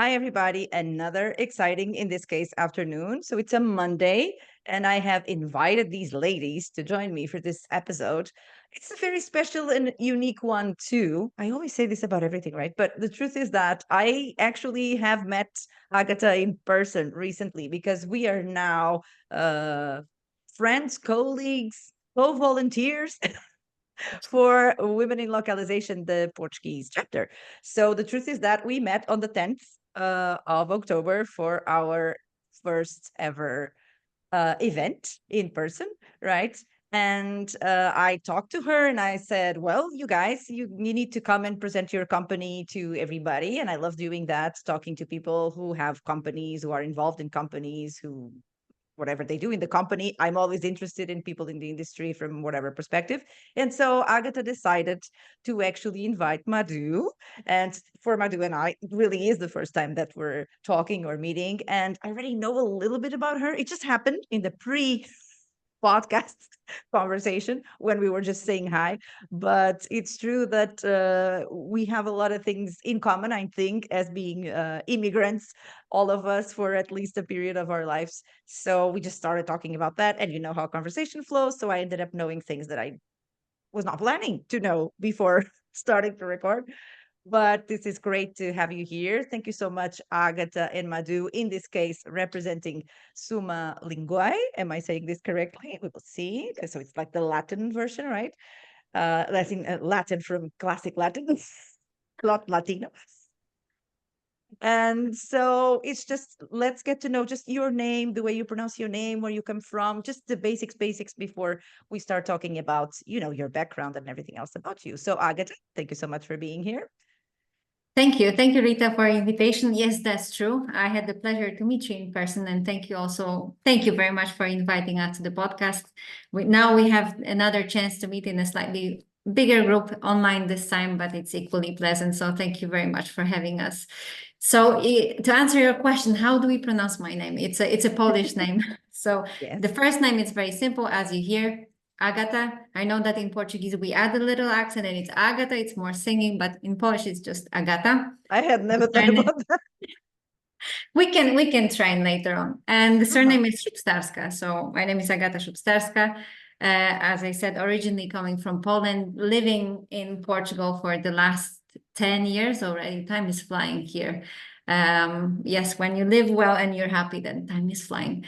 Hi, everybody. Another exciting, in this case, afternoon. So it's a Monday, and I have invited these ladies to join me for this episode. It's a very special and unique one, too. I always say this about everything, right? But the truth is that I actually have met Agata in person recently because we are now uh, friends, colleagues, co volunteers for Women in Localization, the Portuguese chapter. So the truth is that we met on the 10th of October for our first ever event in person, right? And I talked to her and I said, well, you guys, you need to come and present your company to everybody. And I love doing that, talking to people who have companies, who are involved in companies, who whatever they do in the company. I'm always interested in people in the industry from whatever perspective. And so Agata decided to actually invite Madhu. And for Madhu and I, it really is the first time that we're talking or meeting. And I already know a little bit about her. It just happened in the podcast conversation when we were just saying hi. But it's true that we have a lot of things in common, I think, as being immigrants, all of us for at least a period of our lives. So we just started talking about that. And you know how conversation flows. So I ended up knowing things that I was not planning to know before starting to record. But this is great to have you here. Thank you so much, Agata and Madhu, in this case, representing Summa Linguae. Am I saying this correctly? We will see. So it's like the Latin version, right? Latin from classic Latin, not Latino. And so it's just, let's get to know just your name, the way you pronounce your name, where you come from, just the basics before we start talking about, your background and everything else about you. So Agata, thank you so much for being here. Thank you. Thank you, Rita, for your invitation. Yes, that's true. I had the pleasure to meet you in person, and thank you very much for inviting us to the podcast. Now we have another chance to meet in a slightly bigger group online this time, but it's equally pleasant. So thank you very much for having us. So to answer your question, how do we pronounce my name? It's a Polish name. So Yes. the first name is very simple, as you hear. Agata. I know that in Portuguese we add a little accent and it's Agata, it's more singing, but in Polish it's just Agata. I had never thought about that. We can train later on. And the surname is Szubstarska. So my name is Agata Szubstarska. As I said, originally coming from Poland, living in Portugal for the last 10 years already. Time is flying here. Yes, when you live well and you're happy, then time is flying.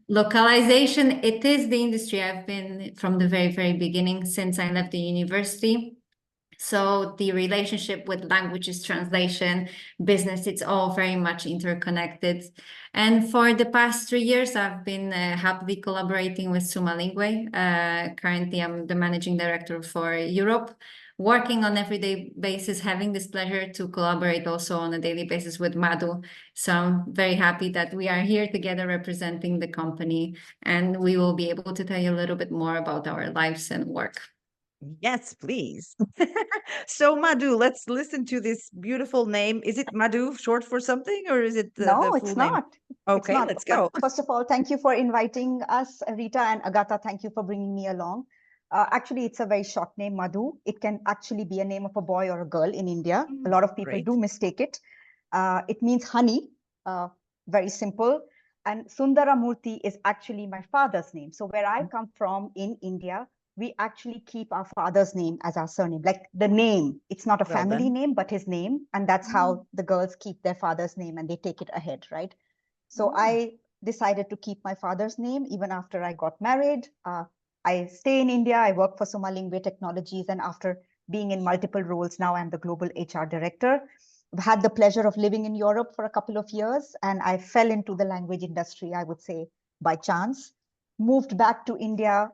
Localization, it is the industry I've been from the very beginning since I left the university. So the relationship with languages, translation, business, it's all very much interconnected. And for the past 3 years, I've been happily collaborating with Summa Linguae. Currently, I'm the managing director for Europe, working on everyday basis, having this pleasure to collaborate also on a daily basis with Madhu. So I'm very happy that we are here together representing the company, and we will be able to tell you a little bit more about our lives and work. Yes, please. So Madhu, let's listen to this beautiful name. Is it Madhu short for something, or is it the No, full it's name? not. It's Okay, not. let's go. First of all, thank you for inviting us, Rita and Agata. Thank you for bringing me along. Actually, it's a very short name, Madhu. It can actually be a name of a boy or a girl in India. A lot of people Great. do mistake it. It means honey, very simple. And Sundaramurthy is actually my father's name. So where I come from in India, we actually keep our father's name as our surname, like the name. It's not a Well family done. name, but his name. And that's how the girls keep their father's name and they take it ahead, right? So I decided to keep my father's name even after I got married. I stay in India. I work for Summa Linguae Technologies. And after being in multiple roles, now I'm the global HR director. I've had the pleasure of living in Europe for a couple of years. And I fell into the language industry, I would say, by chance. Moved back to India,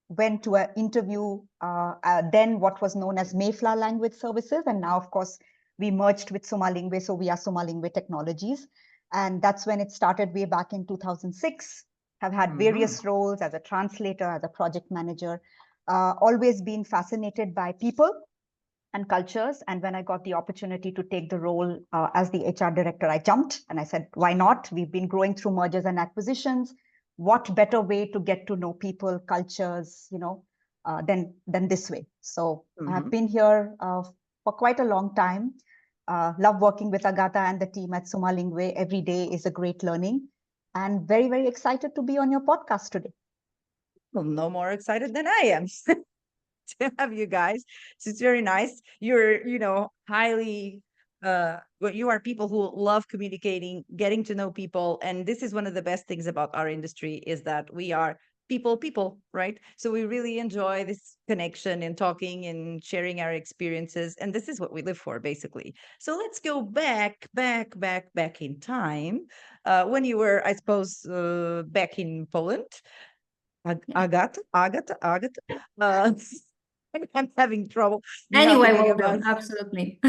went to an interview, then what was known as Mayflower Language Services. And now, of course, we merged with Summa Linguae. So we are Summa Linguae Technologies. And that's when it started way back in 2006. Have had various roles as a translator, as a project manager, always been fascinated by people and cultures. And when I got the opportunity to take the role as the HR director, I jumped and I said, why not? We've been growing through mergers and acquisitions. What better way to get to know people, cultures, than this way? So I have been here for quite a long time. Love working with Agata and the team at Summa Linguae. Every day is a great learning, and very, very excited to be on your podcast today. Well, no more excited than I am to have you guys. So it's very nice. You're, highly well, you are people who love communicating, getting to know people. And this is one of the best things about our industry is that we are people, right? So we really enjoy this connection and talking and sharing our experiences. And this is what we live for, basically. So let's go back in time. When you were, I suppose, back in Poland. Agata. Uh, I'm having trouble not Anyway, thinking will about. do. Absolutely.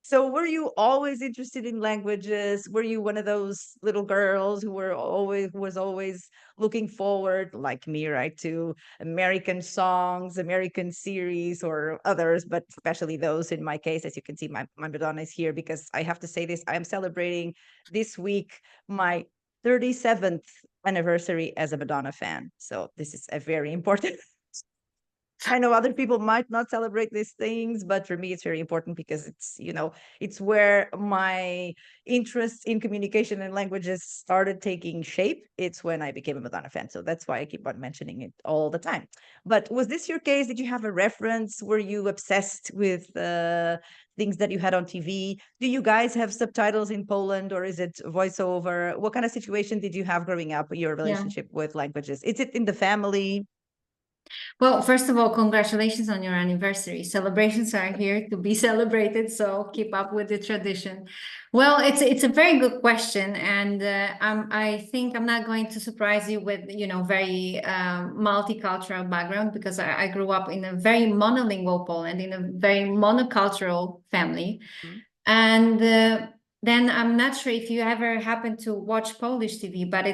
So were you always interested in languages? Were you one of those little girls who was always looking forward, like me, right, to American songs, American series, or others, but especially those in my case, as you can see, my Madonna is here because I have to say this, I am celebrating this week my 37th anniversary as a Madonna fan. So this is a very important. I know other people might not celebrate these things, but for me, it's very important because it's where my interest in communication and languages started taking shape. It's when I became a Madonna fan. So that's why I keep on mentioning it all the time. But was this your case? Did you have a reference? Were you obsessed with things that you had on TV? Do you guys have subtitles in Poland or is it voiceover? What kind of situation did you have growing up, your relationship with languages? Is it in the family? Well, first of all, congratulations on your anniversary. Celebrations are here to be celebrated, so keep up with the tradition. Well, it's a very good question, and I think I'm not going to surprise you with very multicultural background because I grew up in a very monolingual Poland, in a very monocultural family, and then I'm not sure if you ever happen to watch Polish TV, but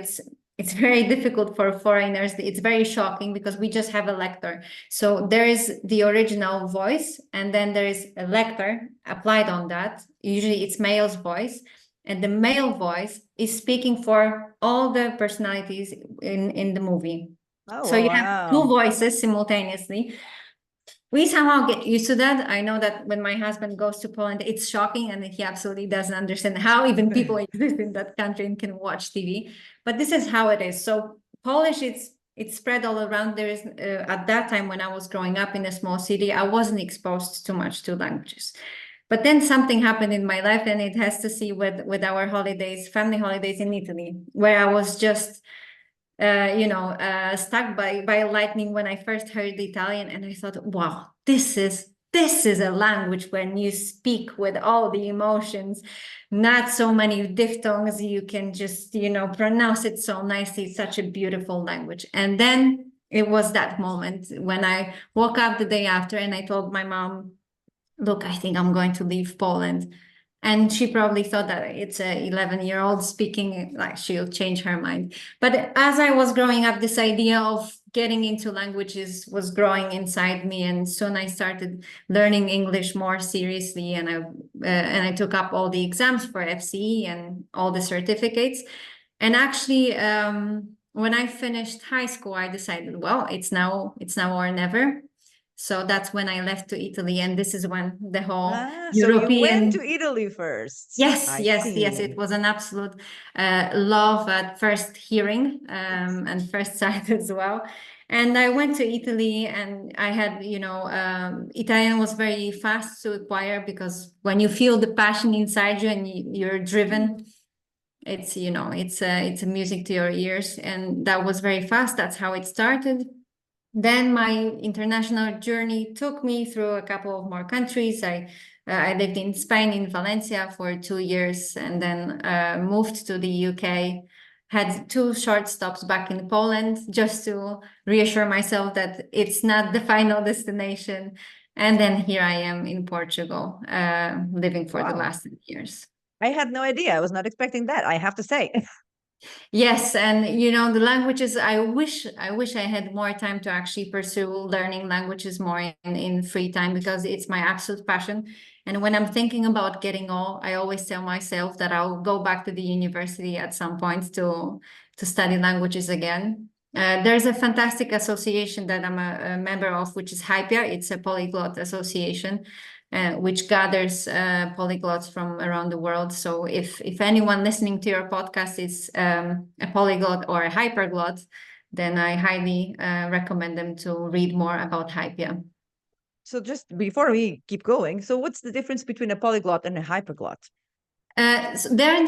it's very difficult for foreigners. It's very shocking because we just have a lector. So there is the original voice, and then there is a lector applied on that. Usually it's male's voice, and the male voice is speaking for all the personalities in the movie. Oh, so you have two voices simultaneously. We somehow get used to that. I know that when my husband goes to Poland, it's shocking and he absolutely doesn't understand how even people exist in that country and can watch TV. But this is how it is. So Polish, it's spread all around. There is at that time when I was growing up in a small city, I wasn't exposed too much to languages. But then something happened in my life, and it has to see with our holidays, family holidays in Italy, where I was just struck by lightning when I first heard Italian, and I thought, wow, this is a language when you speak with all the emotions, not so many diphthongs, you can just pronounce it so nicely. It's such a beautiful language. And then it was that moment when I woke up the day after and I told my mom, look, I think I'm going to leave Poland. And she probably thought that it's a 11-year-old speaking, like she'll change her mind. But as I was growing up, this idea of getting into languages was growing inside me. And soon I started learning English more seriously. And I took up all the exams for FCE and all the certificates. And actually, when I finished high school, I decided, well, it's now or never. So that's when I left to Italy, and this is when the whole European. So you went to Italy first. Yes. It was an absolute love at first hearing and first sight as well. And I went to Italy, and I had, Italian was very fast to acquire because when you feel the passion inside you and you're driven, it's it's a music to your ears, and that was very fast. That's how it started. Then my international journey took me through a couple of more countries. I lived in Spain, in Valencia for 2 years, and then moved to the UK. Had 2 short stops back in Poland just to reassure myself that it's not the final destination. And then here I am in Portugal, living for the last 10 years. I had no idea. I was not expecting that, I have to say. Yes, and the languages, I wish I had more time to actually pursue learning languages more in free time because it's my absolute passion. And when I'm thinking about getting old, I always tell myself that I'll go back to the university at some point to study languages again. There's a fantastic association that I'm a member of, which is HYPIA. It's a polyglot association. which gathers polyglots from around the world. So if anyone listening to your podcast is a polyglot or a hyperglot, then I highly recommend them to read more about Hypia. So just before we keep going, so what's the difference between a polyglot and a hyperglot? So there are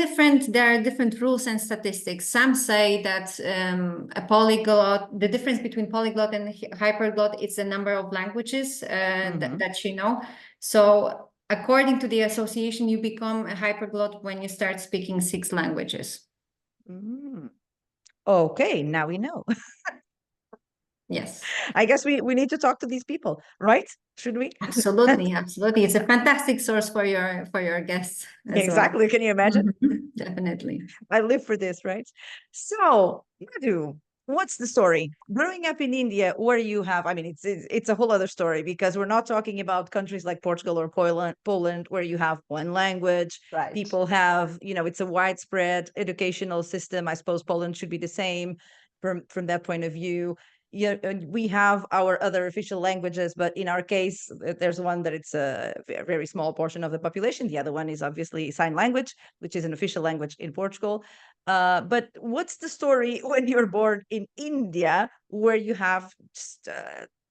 different rules and statistics. Some say that a polyglot, the difference between polyglot and hyperglot is the number of languages that you know. So according to the association, you become a hyperglot when you start speaking 6 languages. Okay, now we know. Yes. I guess we need to talk to these people, right? Should we? Absolutely, absolutely. It's a fantastic source for your guests as Exactly. well. Can you imagine? Definitely. I live for this, right? So, Madhu, what's the story? Growing up in India, where you have, I mean, it's a whole other story because we're not talking about countries like Portugal or Poland, where you have one language. Right. People have, it's a widespread educational system. I suppose Poland should be the same from that point of view. Yeah, we have our other official languages, but in our case, there's one that it's a very small portion of the population. The other one is obviously sign language, which is an official language in Portugal. But what's the story when you're born in India, where you have just,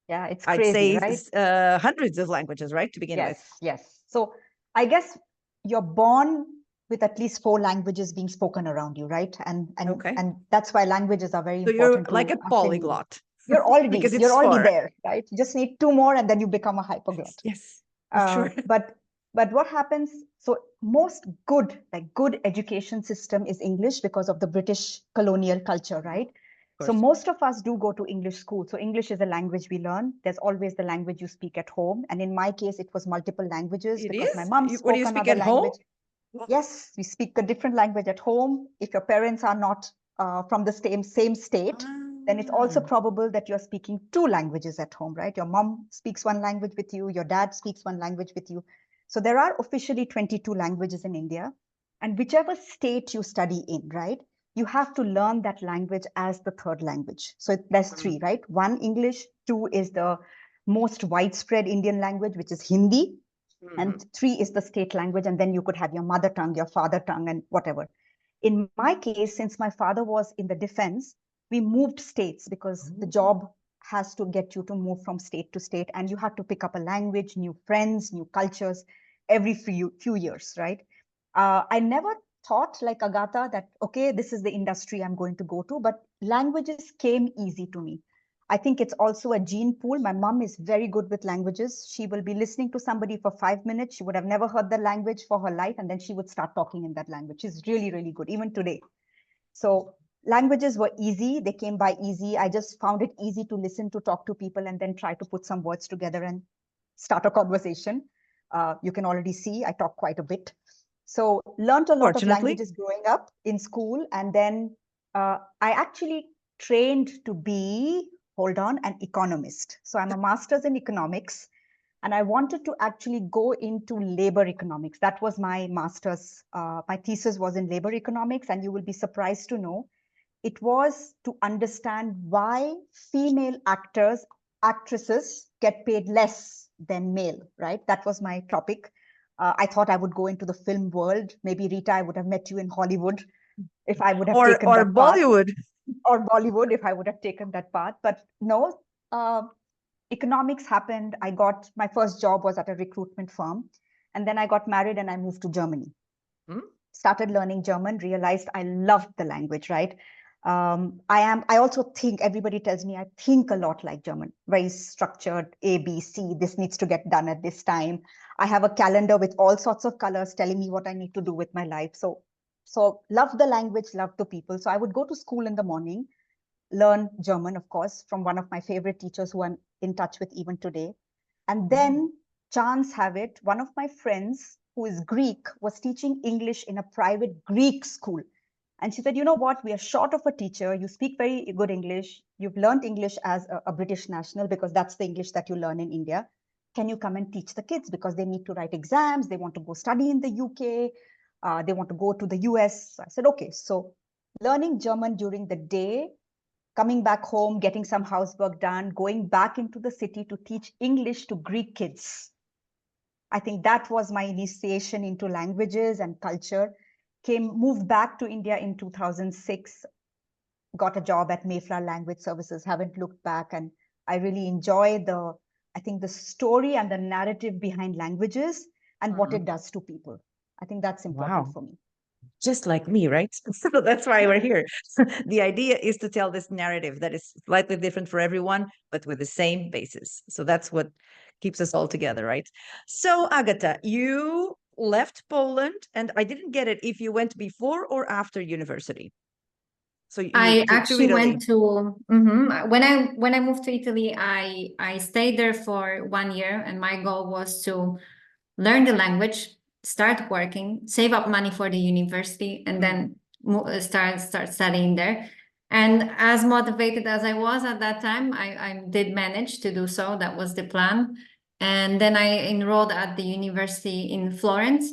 Yeah, it's I'd crazy, say, right? hundreds of languages, right, to begin with? Yes. So I guess you're born with at least 4 languages being spoken around you, right? And Okay. that's why languages are very So you're important like a to us in India. polyglot. You're already Because it's you're already 4. there, right? You just need 2 more and then you become a hyperglot. Yes, for sure. But what happens? So most good education system is English because of the British colonial culture, right? So most of us do go to English school. So English is a language we learn. There's always the language you speak at home. And in my case, it was multiple languages It because is? my mom What do spoke you speak another at home? language. Yes, we speak a different language at home. If your parents are not from the same state, then it's also probable that you're speaking 2 languages at home, right? Your mom speaks one language with you, your dad speaks one language with you. So there are officially 22 languages in India. And whichever state you study in, right, you have to learn that language as the 3rd language. So there's 3, right? 1, English. 2 is the most widespread Indian language, which is Hindi. And 3 is the state language. And then you could have your mother tongue, your father tongue, and whatever. In my case, since my father was in the defense, we moved states because the job has to get you to move from state to state, and you have to pick up a language, new friends, new cultures every few years, right? I never thought like Agata that, okay, this is the industry I'm going to go to, but languages came easy to me. I think it's also a gene pool. My mom is very good with languages. She will be listening to somebody for 5 minutes. She would have never heard the language for her life. And then she would start talking in that language. She's really, really good, even today. So languages were easy. They came by easy. I just found it easy to listen, to talk to people, and then try to put some words together and start a conversation. You can already see I talk quite a bit. So learned a lot of languages growing up in school. And then I actually trained to be an economist. So I'm a master's in economics, and I wanted to actually go into labor economics. That was my master's. My thesis was in labor economics, and you will be surprised to know it was to understand why female actresses get paid less than male, right? That was my topic. I thought I would go into the film world. Maybe Rita, I would have met you in Hollywood if I would have taken that Bollywood. path. Or Bollywood if I would have taken that path. But no, economics happened. I got my first job was at a recruitment firm. And then I got married and I moved to Germany. Started learning German, realized I loved the language, right? I also think, everybody tells me I think a lot like German, very structured, A, B, C, this needs to get done at this time. I have a calendar with all sorts of colors telling me what I need to do with my life. So love the language, love the people. So I would go to school in the morning, learn German, of course, from one of my favorite teachers who I'm in touch with even today. And then chance have it, one of my friends who is Greek was teaching English in a private Greek school. And she said, you know what, we are short of a teacher. You speak very good English. You've learned English as a British national because that's the English that you learn in India. Can you come and teach the kids? Because they need to write exams. They want to go study in the UK. They want to go to the US. So I said, okay. So learning German during the day, coming back home, getting some housework done, going back into the city to teach English to Greek kids. I think that was my initiation into languages and culture. Moved back to India in 2006, got a job at Mayflower Language Services, haven't looked back. And I really enjoy the story and the narrative behind languages and what it does to people. I think that's important for me. Just like me, right? So that's why we're here. The idea is to tell this narrative that is slightly different for everyone, but with the same basis. So that's what keeps us all together, right? So, Agata, you left Poland, and I didn't get it if you went before or after university. So I to actually Italy. went to when I moved to Italy, I stayed there for 1 year, and my goal was to learn the language, start working, save up money for the university, and then start studying there. And as motivated as I was at that time, I did manage to do so. That was the plan. And then I enrolled at the university in Florence.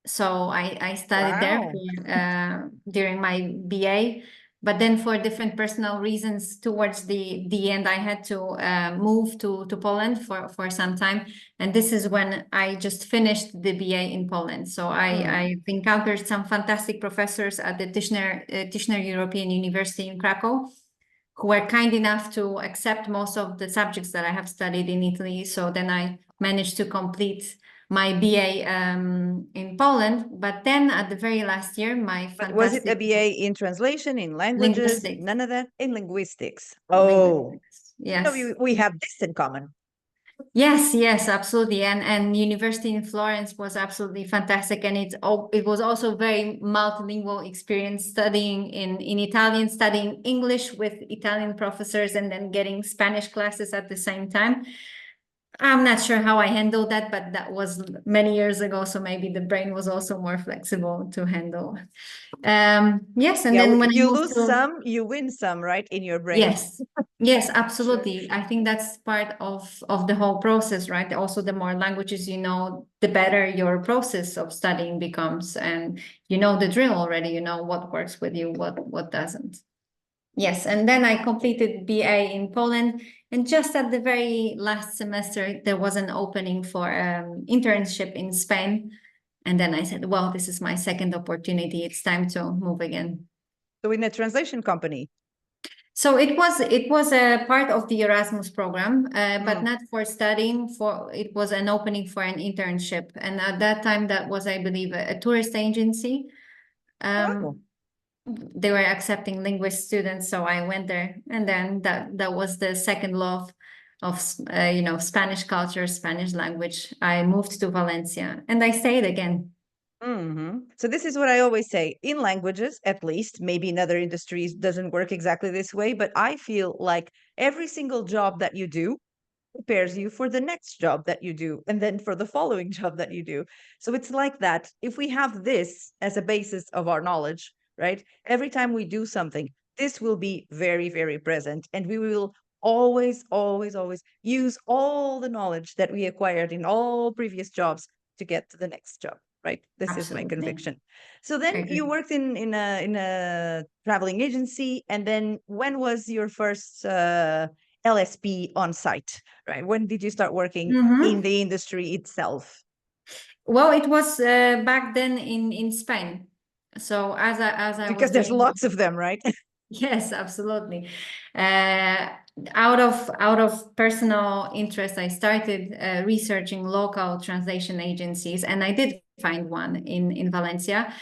So I studied there for, during my BA. But then for different personal reasons, towards the end, I had to move to Poland for some time. And this is when I just finished the BA in Poland. So I've encountered some fantastic professors at the Tischner European University in Krakow, who were kind enough to accept most of the subjects that I have studied in Italy. So then I managed to complete my BA in Poland, but then at the very last year, Was it a BA in translation, in languages? Linguistics. None of that? In linguistics. Oh, linguistics. Yes. We have this in common. Yes, absolutely. And university in Florence was absolutely fantastic. And it was also very multilingual experience, studying in Italian, studying English with Italian professors, and then getting Spanish classes at the same time. I'm not sure how I handled that, but that was many years ago. So maybe the brain was also more flexible to handle. Yes, and then when you lose some, you win some, right? In your brain. Yes, absolutely. I think that's part of the whole process, right? Also, the more languages you know, the better your process of studying becomes, and you know the drill already. You know what works with you, what doesn't. Yes, and then I completed BA in Poland, and just at the very last semester, there was an opening for internship in Spain. And then I said, well, this is my second opportunity. It's time to move again. So in a translation company? So it was a part of the Erasmus program, but not for studying. It was an opening for an internship. And at that time, that was, I believe, a tourist agency. They were accepting linguist students, so I went there, and then that was the second love of Spanish culture, Spanish language. I moved to Valencia, and I stayed again. So this is what I always say in languages, at least. Maybe in other industries doesn't work exactly this way, but I feel like every single job that you do prepares you for the next job that you do, and then for the following job that you do. So it's like that. If we have this as a basis of our knowledge, right? Every time we do something, this will be very, very present, and we will always, always, always use all the knowledge that we acquired in all previous jobs to get to the next job, right? This is my conviction. So then you worked in a traveling agency, and then when was your first LSP on site, right? When did you start working in the industry itself? Well, it was back then in Spain. So as I because there's lots of them, right? Yes, absolutely. Out of personal interest, I started researching local translation agencies, and I did find one in Valencia.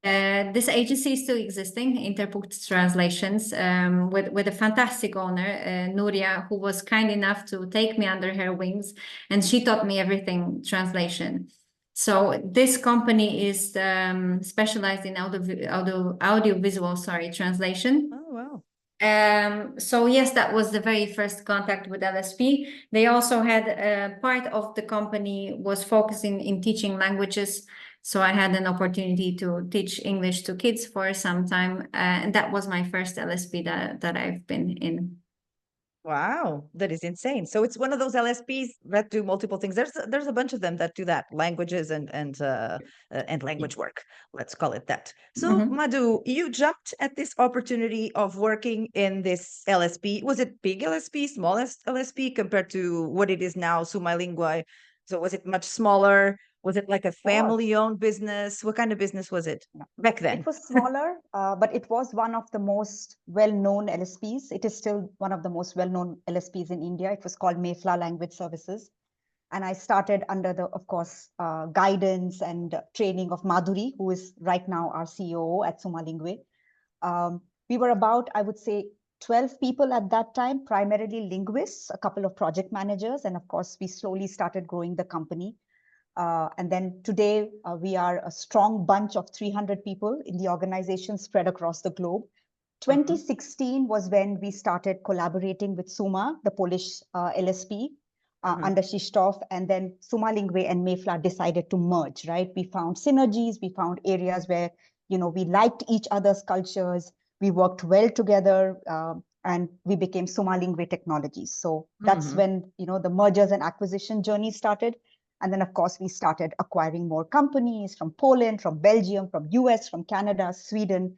This agency is still existing, Interpunct Translations, with a fantastic owner, Nuria, who was kind enough to take me under her wings, and she taught me everything translation. So this company is specialized in audiovisual translation. Oh, wow. So yes, that was the very first contact with LSP. They also had part of the company was focusing in teaching languages. So I had an opportunity to teach English to kids for some time. And that was my first LSP that I've been in. Wow, that is insane. So it's one of those LSPs that do multiple things. There's a bunch of them that do that, languages and language work. Let's call it that. So Madhu, you jumped at this opportunity of working in this LSP. Was it big LSP, smallest LSP compared to what it is now, Summa Linguae So was it much smaller? Was it like a It was. family-owned business? What kind of business was it back then? It was smaller, but it was one of the most well-known LSPs. It is still one of the most well-known LSPs in India. It was called Mayflower Language Services. And I started under the, of course, guidance and training of Madhuri, who is right now our CEO at Summa Linguae. We were about, I would say, 12 people at that time, primarily linguists, a couple of project managers, and of course, we slowly started growing the company. And then today, we are a strong bunch of 300 people in the organization spread across the globe. 2016 was when we started collaborating with Summa, the Polish LSP, under Krzysztof, and then Summa Linguae and Mayflower decided to merge, right? We found synergies, we found areas where, we liked each other's cultures, we worked well together, and we became Summa Linguae Technologies. So that's when, the mergers and acquisition journey started. And then, of course, we started acquiring more companies from Poland, from Belgium, from US, from Canada, Sweden.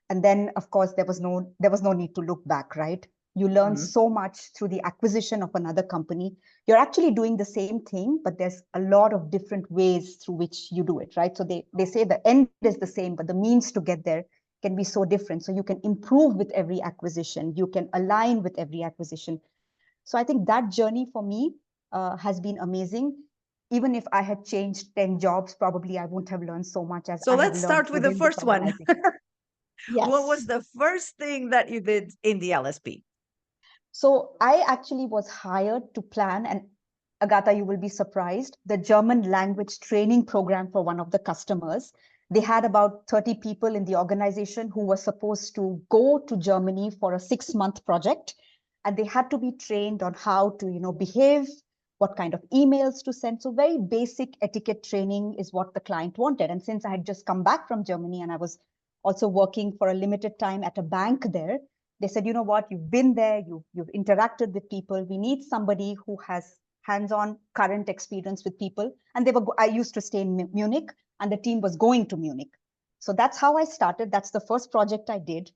And then, of course, there was no need to look back, right? You learn so much through the acquisition of another company. You're actually doing the same thing, but there's a lot of different ways through which you do it, right? So they say the end is the same, but the means to get there can be so different. So you can improve with every acquisition. You can align with every acquisition. So I think that journey for me has been amazing. Even if I had changed 10 jobs, probably I wouldn't have learned so much as So I have let's learned start with the within this first one. organization. Yes. What was the first thing that you did in the LSP? So I actually was hired to plan, and Agata, you will be surprised, the German language training program for one of the customers. They had about 30 people in the organization who were supposed to go to Germany for a 6-month project. And they had to be trained on how to, behave, what kind of emails to send. So very basic etiquette training is what the client wanted. And since I had just come back from Germany and I was also working for a limited time at a bank there, they said, you know what, you've been there, you've interacted with people. We need somebody who has hands-on current experience with people. And I used to stay in Munich, and the team was going to Munich. So that's how I started. That's the first project I did.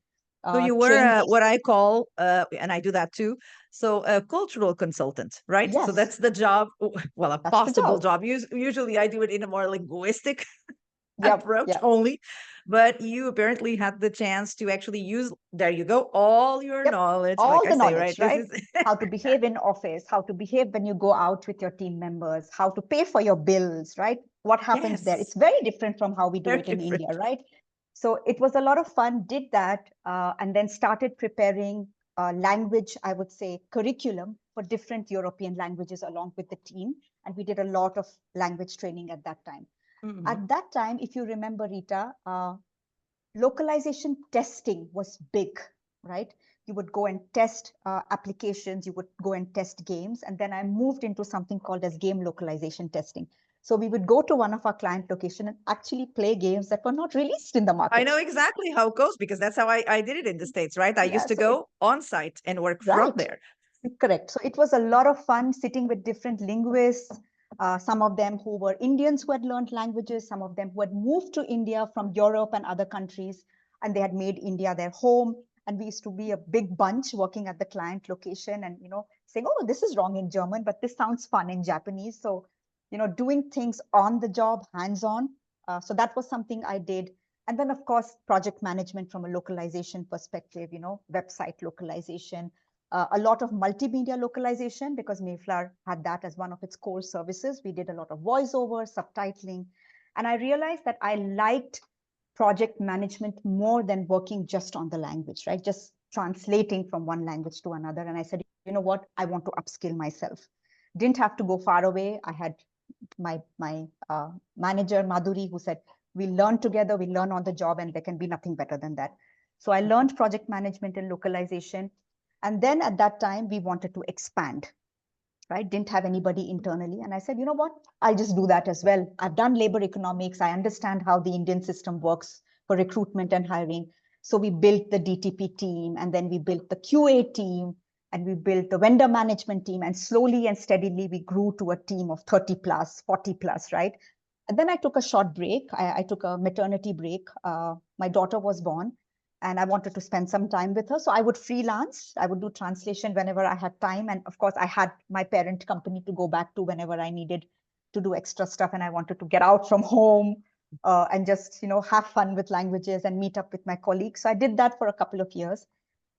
So you were what I call, and I do that too, so a cultural consultant, right? Yes. So that's the job, well, a That's possible job. Usually I do it in a more linguistic Yep, approach yep. only, but you apparently had the chance to actually use, there you go, all your Yep, knowledge, all like the I say, knowledge, right? right? How to behave in office, how to behave when you go out with your team members, how to pay for your bills, right? What happens there? It's Yes, very different from how we do very it in different. India, right? So it was a lot of fun, did that, and then started preparing language, I would say, curriculum for different European languages along with the team. And we did a lot of language training at that time. At that time, if you remember, Rita, localization testing was big, right? You would go and test applications, you would go and test games. And then I moved into something called as game localization testing. So we would go to one of our client location and actually play games that were not released in the market. I know exactly how it goes because that's how I did it in the States, right? I used to go on site and work from there. Correct. So it was a lot of fun sitting with different linguists, some of them who were Indians who had learned languages, some of them who had moved to India from Europe and other countries, and they had made India their home. And we used to be a big bunch working at the client location and, saying, oh, this is wrong in German, but this sounds fun in Japanese. So, doing things on the job, hands-on. So that was something I did. And then, of course, project management from a localization perspective, website localization, a lot of multimedia localization because Mayflower had that as one of its core services. We did a lot of voiceover, subtitling. And I realized that I liked project management more than working just on the language, right? Just translating from one language to another. And I said, you know what? I want to upskill myself. Didn't have to go far away. I had my manager, Madhuri, who said, we learn together, we learn on the job, and there can be nothing better than that. So I learned project management and localization. And then at that time, we wanted to expand, right? Didn't have anybody internally. And I said, you know what? I'll just do that as well. I've done labor economics. I understand how the Indian system works for recruitment and hiring. So we built the DTP team, and then we built the QA team, and we built the vendor management team. And slowly and steadily, we grew to a team of 30 plus, 40 plus, right? And then I took a short break. I took a maternity break. My daughter was born, and I wanted to spend some time with her. So I would freelance. I would do translation whenever I had time. And of course, I had my parent company to go back to whenever I needed to do extra stuff, and I wanted to get out from home and just, have fun with languages and meet up with my colleagues. So I did that for a couple of years,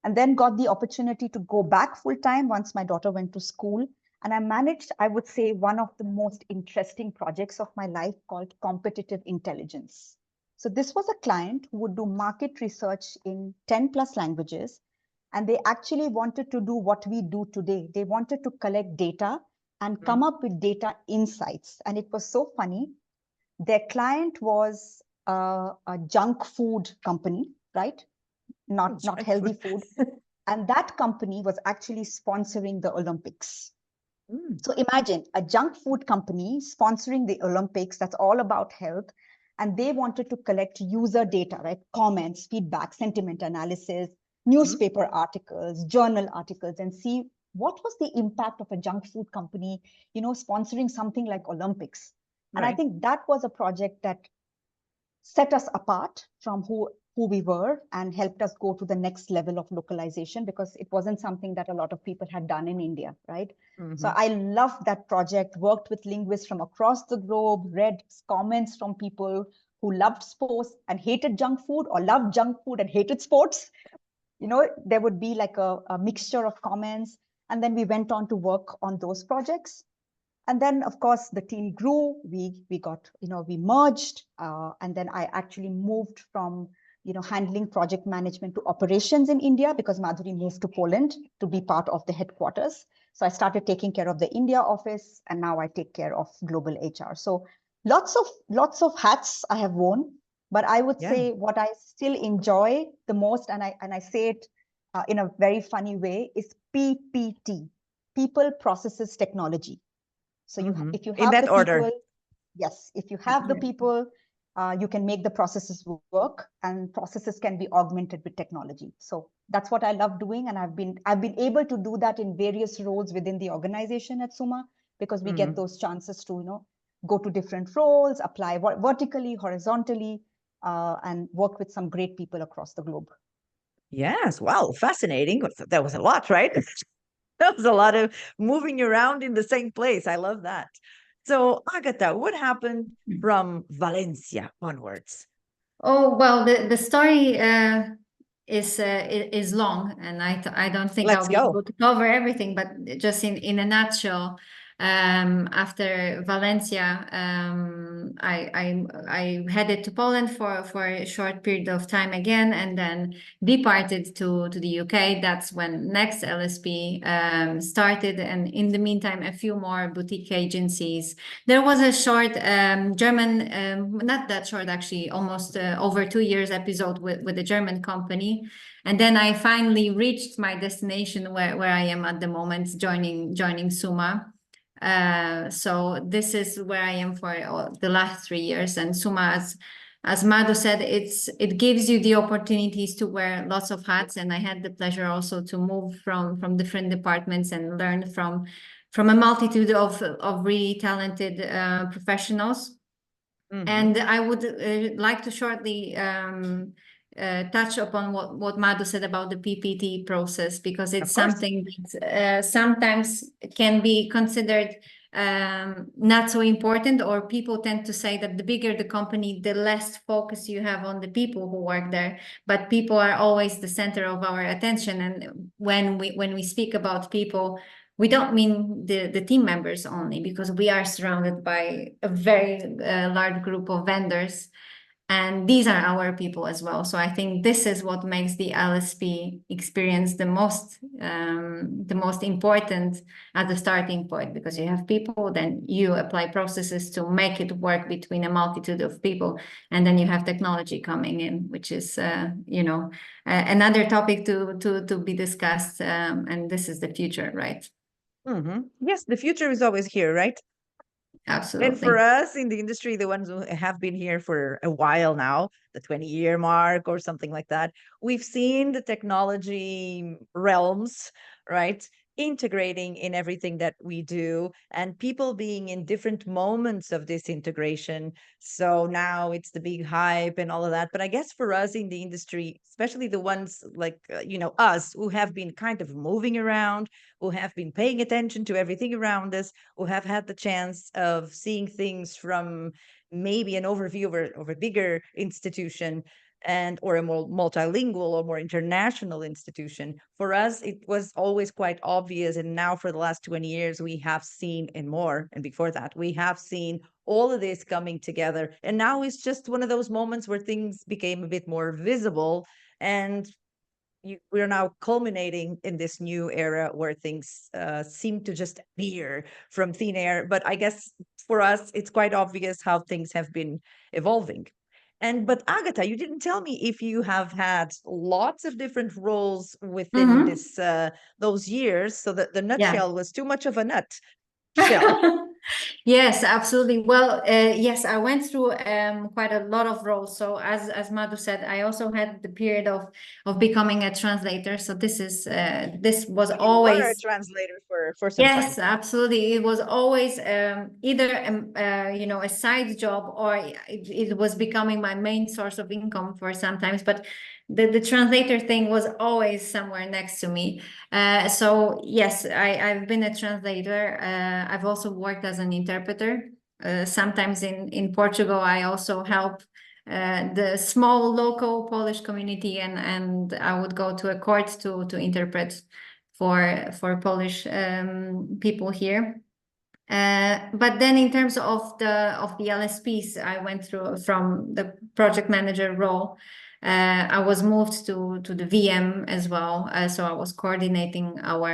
and then got the opportunity to go back full time once my daughter went to school. And I managed, I would say, one of the most interesting projects of my life called competitive intelligence. So this was a client who would do market research in 10 plus languages. And they actually wanted to do what we do today. They wanted to collect data and come up with data insights. And it was so funny. Their client was a junk food company, right? Not healthy food. And that company was actually sponsoring the Olympics. So imagine a junk food company sponsoring the Olympics that's all about health. And they wanted to collect user data, right? Comments, feedback, sentiment analysis, newspaper articles, journal articles, and see what was the impact of a junk food company, sponsoring something like Olympics. And I think that was a project that set us apart from who we were and helped us go to the next level of localization, because it wasn't something that a lot of people had done in India, right? So I loved that project, worked with linguists from across the globe, read comments from people who loved sports and hated junk food, or loved junk food and hated sports. There would be like a mixture of comments. And then we went on to work on those projects. And then, of course, the team grew. We got, we merged. And then I actually moved from, handling project management to operations in India, because Madhuri moved to Poland to be part of the headquarters. So I started taking care of the India office, and now I take care of global HR. So lots of hats I have worn, but I would say what I still enjoy the most, and I say it in a very funny way, is PPT, people, processes, technology. So if you have in that the order. people, yes, if you have the people, you can make the processes work, and processes can be augmented with technology. So that's what I love doing, and I've been able to do that in various roles within the organization at Summa, because we get those chances to go to different roles, apply vertically, horizontally, and work with some great people across the globe. Yes, wow, fascinating. That was a lot, right? That was a lot of moving around in the same place. I love that. So, Agata, what happened from Valencia onwards? Oh, well, the story is long, and I don't think Let's I'll be go. able to cover everything, but just in a nutshell, after Valencia, I headed to Poland for a short period of time again, and then departed to the UK. That's when Next LSP started, and in the meantime, a few more boutique agencies. There was a short German, not that short actually, almost over 2 years episode with a German company. And then I finally reached my destination where I am at the moment, joining Summa. So this is where I am for the last 3 years. And Summa, as Madhu said, it gives you the opportunities to wear lots of hats. And I had the pleasure also to move from different departments and learn from a multitude of really talented professionals. And I would like to shortly touch upon what Madhu said about the PPT process, because it's something that sometimes can be considered not so important, or people tend to say that the bigger the company, the less focus you have on the people who work there. But people are always the center of our attention. And when we speak about people, we don't mean the team members only, because we are surrounded by a very large group of vendors, and these are our people as well. So I think this is what makes the LSP experience the most important at the starting point, because you have people, then you apply processes to make it work between a multitude of people, and then you have technology coming in, which is another topic to be discussed, and this is the future, right? Yes, the future is always here, right? Absolutely. And for us in the industry, the ones who have been here for a while now, the 20-year mark or something like that, we've seen the technology realms, right, integrating in everything that we do, and people being in different moments of this integration. So now it's the big hype and all of that. But I guess for us in the industry, especially the ones like, us who have been kind of moving around, who have been paying attention to everything around us, who have had the chance of seeing things from maybe an overview of a bigger institution, and or a more multilingual or more international institution. For us it was always quite obvious, and now for the last 20 years we have seen, and more, and before that we have seen all of this coming together, and now it's just one of those moments where things became a bit more visible, and we're now culminating in this new era where things seem to just appear from thin air. But I guess for us, it's quite obvious how things have been evolving. But Agata, you didn't tell me if you have had lots of different roles within Mhm. this those years, so that the Yeah. nutshell was too much of a nutshell. Yes, absolutely. Well, yes, I went through quite a lot of roles. So as Madhu said, I also had the period of becoming a translator. So this was You were a always. translator for some time. Yes, absolutely. It was always either a side job, or it was becoming my main source of income for sometimes. But the translator thing was always somewhere next to me. So yes, I've been a translator. I've also worked as an interpreter. Sometimes in Portugal, I also help the small local Polish community, and I would go to a court to interpret for Polish people here. But then in terms of the LSPs, I went through from the project manager role. I was moved to the VM as well, so I was coordinating our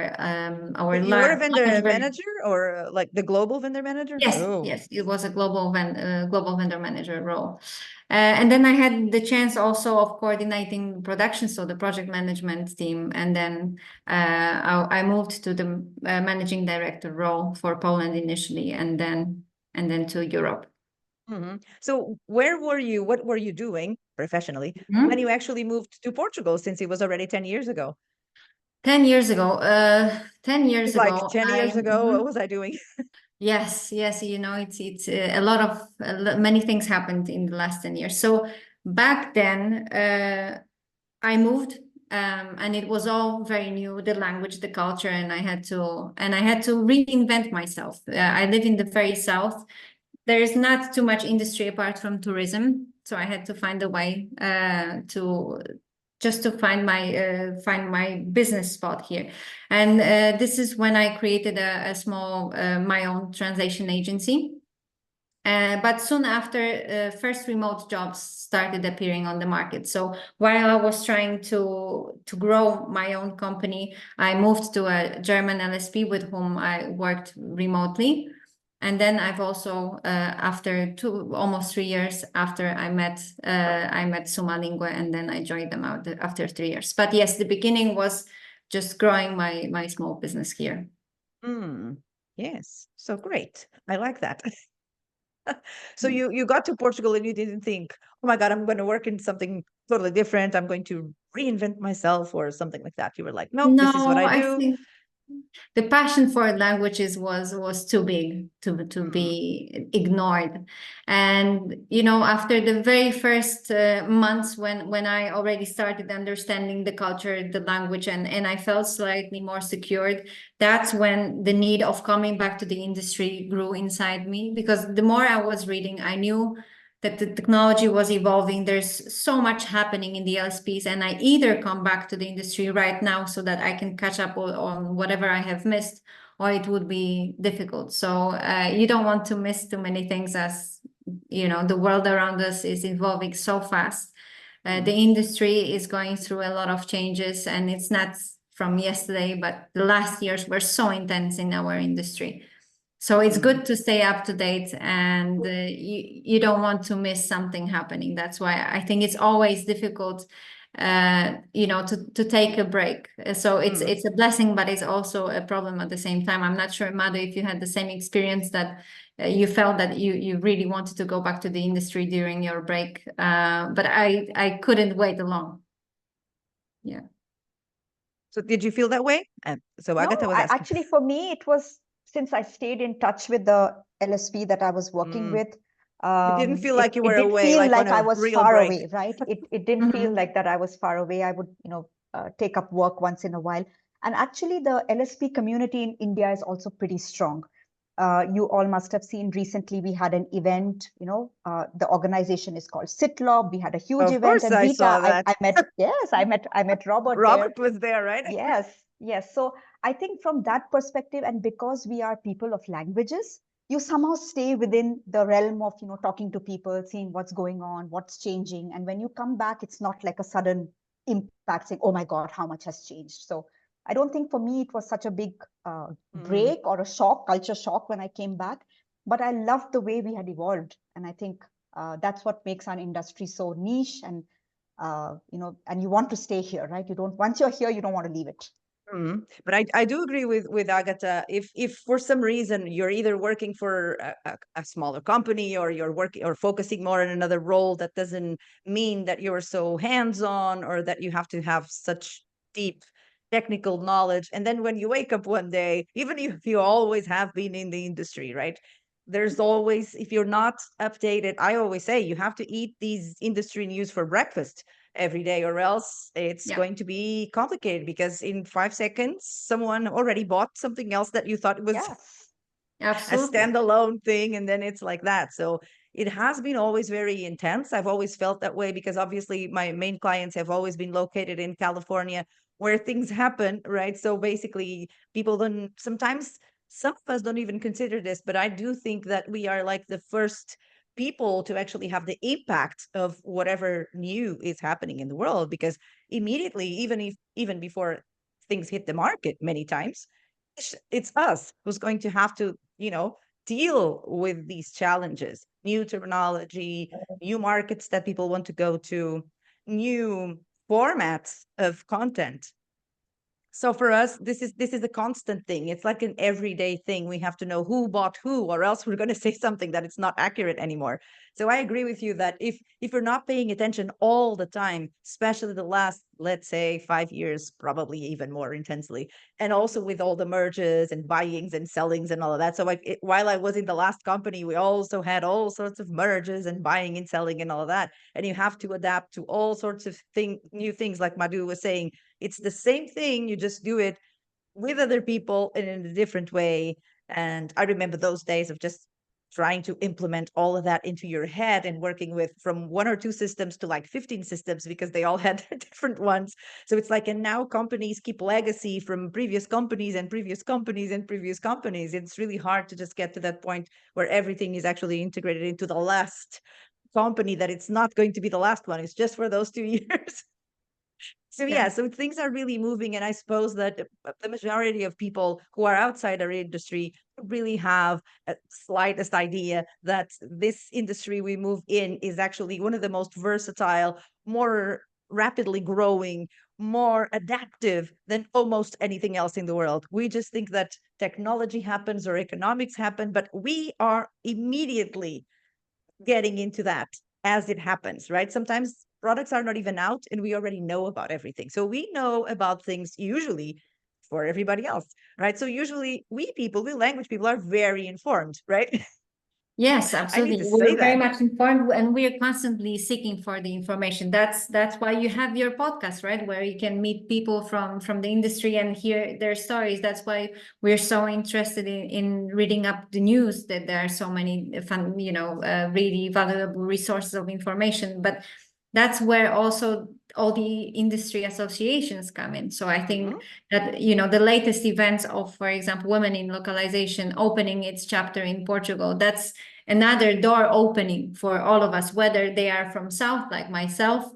You were a vendor large. manager, or like the global vendor manager? Yes, Oh. yes, it was a global vendor manager role. And then I had the chance also of coordinating production, so the project management team. And then I moved to the managing director role for Poland initially, and then to Europe. So where were you? What were you doing professionally when you actually moved to Portugal, since it was already 10 years ago? 10 years ago, 10 years It's like ago, 10 years ago, what was I doing? Yes, it's a lot of many things happened in the last 10 years. So back then, I moved, and it was all very new, the language, the culture, and I had to reinvent myself. I live in the very south. There is not too much industry apart from tourism, so I had to find a way to find my business spot here. And this is when I created a small my own translation agency. But soon after, first remote jobs started appearing on the market. So while I was trying to grow my own company, I moved to a German LSP with whom I worked remotely. And then I've also, after almost 3 years after I met Summa Linguae, and then I joined them out after 3 years. But yes, the beginning was just growing my small business here. Yes, so great. I like that. So you got to Portugal and you didn't think, oh my God, I'm going to work in something totally different. I'm going to reinvent myself or something like that. You were like, nope, this is what No, I I do. think the passion for languages was too big to be ignored. And after the very first months when I already started understanding the culture, the language, and I felt slightly more secured, that's when the need of coming back to the industry grew inside me, because the more I was reading, I knew that the technology was evolving. There's so much happening in the LSPs, and I either come back to the industry right now so that I can catch up on whatever I have missed, or it would be difficult. So you don't want to miss too many things, as the world around us is evolving so fast. The industry is going through a lot of changes, and it's not from yesterday, but the last years were so intense in our industry. So it's good to stay up to date, and you don't want to miss something happening. That's why I think it's always difficult, to take a break. So it's a blessing, but it's also a problem at the same time. I'm not sure, Madhu, if you had the same experience, that you felt that you really wanted to go back to the industry during your break, but I couldn't wait along. Yeah. So did you feel that way? So No, Agata was asking. actually, for me, it was since I stayed in touch with the LSP that I was working with. It didn't feel like you It were did away, feel like on like I a was real far break. away, right? It didn't feel like that I was far away. I would, take up work once in a while. And actually, the LSP community in India is also pretty strong. You all must have seen recently we had an event, the organization is called Sitlob. We had a huge Of event, course, and I saw Rita, that. I met, yes, I met Robert there. Robert was there, right? Yes, yes. So I think from that perspective, and because we are people of languages, you somehow stay within the realm of, talking to people, seeing what's going on, what's changing. And when you come back, it's not like a sudden impact saying, oh my God, how much has changed. So I don't think for me it was such a big break or a shock, culture shock when I came back. But I loved the way we had evolved. And I think that's what makes our industry so niche and and you want to stay here, right? You don't, once you're here, you don't want to leave it. But I do agree with Agata. If for some reason you're either working for a smaller company or you're working or focusing more on another role, that doesn't mean that you're so hands-on or that you have to have such deep technical knowledge. And then when you wake up one day, even if you always have been in the industry, right? There's always, if you're not updated, I always say you have to eat these industry news for breakfast every day, or else it's going to be complicated, because in 5 seconds someone already bought something else that you thought was Yes, a Absolutely. standalone thing, and then it's like that. So it has been always very intense. I've always felt that way because obviously my main clients have always been located in California, where things happen, right? So basically people don't sometimes, some of us don't even consider this, but I do think that we are like the first people to actually have the impact of whatever new is happening in the world, because immediately, even before things hit the market many times, it's us who's going to have to, deal with these challenges, new terminology, new markets that people want to go to, new formats of content. So for us, this is a constant thing. It's like an everyday thing. We have to know who bought who, or else we're going to say something that it's not accurate anymore. So I agree with you that if you're not paying attention all the time, especially the last, let's say, 5 years, probably even more intensely, and also with all the merges and buyings and sellings and all of that. So while I was in the last company, we also had all sorts of merges and buying and selling and all of that. And you have to adapt to all sorts of new things, like Madhu was saying. It's the same thing, you just do it with other people and in a different way. And I remember those days of just trying to implement all of that into your head and working with from 1 or 2 systems to like 15 systems, because they all had different ones. So it's like, and now companies keep legacy from previous companies and previous companies and previous companies. It's really hard to just get to that point where everything is actually integrated into the last company, that it's not going to be the last one. It's just for those 2 years. So yeah, so things are really moving, and I suppose that the majority of people who are outside our industry really have a slightest idea that this industry we move in is actually one of the most versatile, more rapidly growing, more adaptive than almost anything else in the world. We just think that technology happens or economics happen, but we are immediately getting into that as it happens, right? Sometimes products are not even out and we already know about everything. So we know about things usually for everybody else, right? So usually we language people, are very informed, right? Yes, I need absolutely. to say We're very that. much informed and we are constantly seeking for the information. That's why you have your podcast, right? Where you can meet people from the industry and hear their stories. That's why we're so interested in reading up the news, that there are so many fun, really valuable resources of information. But that's where also all the industry associations come in. So I think that, the latest events of, for example, Women in Localization opening its chapter in Portugal, that's another door opening for all of us, whether they are from South, like myself,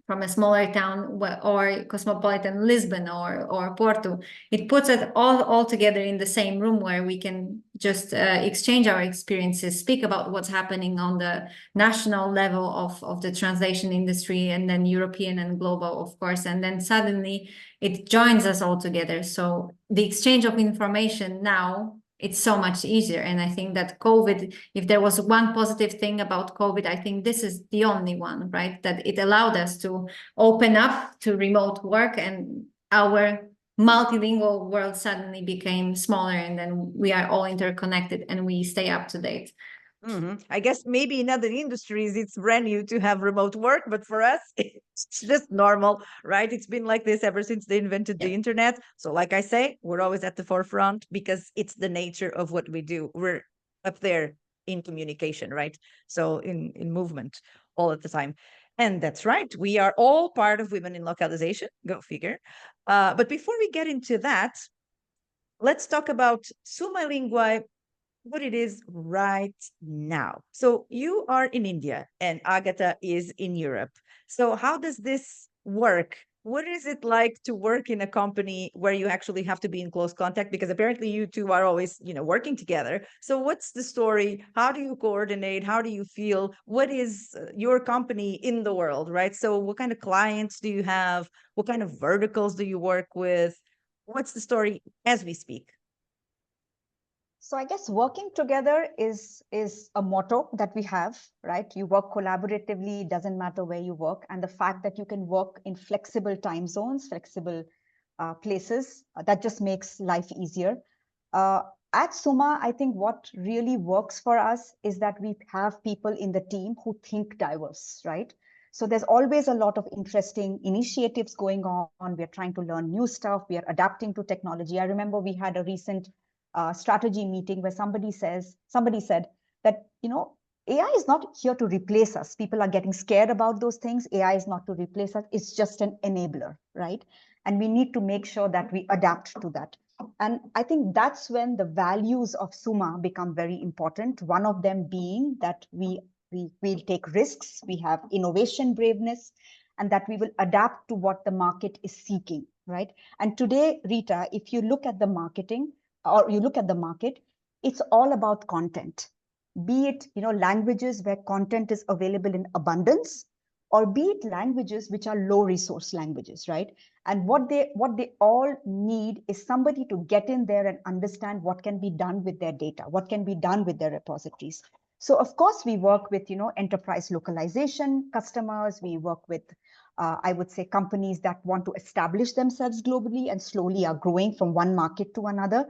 from a smaller town, or cosmopolitan Lisbon or Porto. It puts it all together in the same room, where we can just exchange our experiences, speak about what's happening on the national level of the translation industry, and then European and global, of course. And then suddenly it joins us all together. So the exchange of information now, it's so much easier. And I think that COVID, if there was one positive thing about COVID, I think this is the only one, right? That it allowed us to open up to remote work and our multilingual world suddenly became smaller, and then we are all interconnected and we stay up to date. I guess maybe in other industries it's brand new to have remote work, but for us it's just normal, right? It's been like this ever since they invented the internet. So like I say, we're always at the forefront because it's the nature of what we do. We're up there in communication, right? So in movement all at the time. And that's right. We are all part of Women in Localization. Go figure. But before we get into that, let's talk about Summa Linguae, what it is right now. So you are in India and Agata is in Europe. So how does this work? What is it like to work in a company where you actually have to be in close contact? Because apparently you two are always, working together. So what's the story? How do you coordinate? How do you feel? What is your company in the world, right? So what kind of clients do you have? What kind of verticals do you work with? What's the story as we speak? So I guess working together is a motto that we have, right? You work collaboratively, doesn't matter where you work. And the fact that you can work in flexible time zones, flexible places, that just makes life easier. At Summa, I think what really works for us is that we have people in the team who think diverse, right? So there's always a lot of interesting initiatives going on. We're trying to learn new stuff. We are adapting to technology. I remember we had a recent strategy meeting where somebody said that, AI is not here to replace us. People are getting scared about those things. AI is not to replace us. It's just an enabler, right? And we need to make sure that we adapt to that. And I think that's when the values of Summa become very important. One of them being that we'll take risks, we have innovation braveness, and that we will adapt to what the market is seeking, right? And today, Rita, if you look at the marketing, or you look at the market, it's all about content. Be it, languages where content is available in abundance, or be it languages which are low resource languages, right? And what they all need is somebody to get in there and understand what can be done with their data, what can be done with their repositories. So of course we work with, enterprise localization customers. We work with I would say companies that want to establish themselves globally and slowly are growing from one market to another.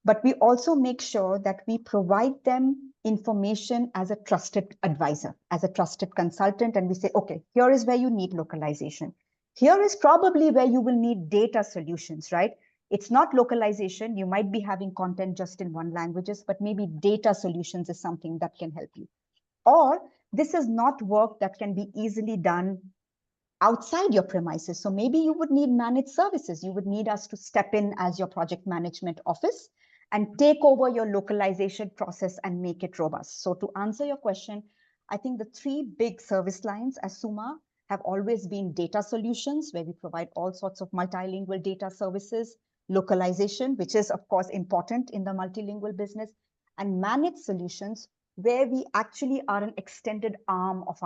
But we also make sure that we provide them information as a trusted advisor, as a trusted consultant. And we say, okay, here is where you need localization. Here is probably where you will need data solutions, right? It's not localization. You might be having content just in one languages, but maybe data solutions is something that can help you. Or this is not work that can be easily done outside your premises. So maybe you would need managed services. You would need us to step in as your project management office and take over your localization process and make it robust. So to answer your question, I think the three big service lines as Summa have always been data solutions, where we provide all sorts of multilingual data services, localization, which is of course important in the multilingual business, and managed solutions, where we actually are an extended arm of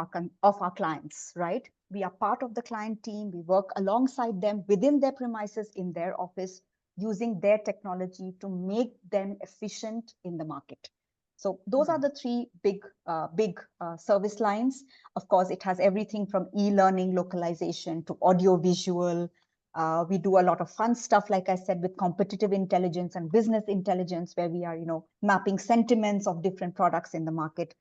our clients, right? We are part of the client team. We work alongside them within their premises, in their office, using their technology to make them efficient in the market. So those are the three big service lines. Of course, it has everything from e-learning localization to audio-visual. We do a lot of fun stuff, like I said, with competitive intelligence and business intelligence, where we are, mapping sentiments of different products in the market.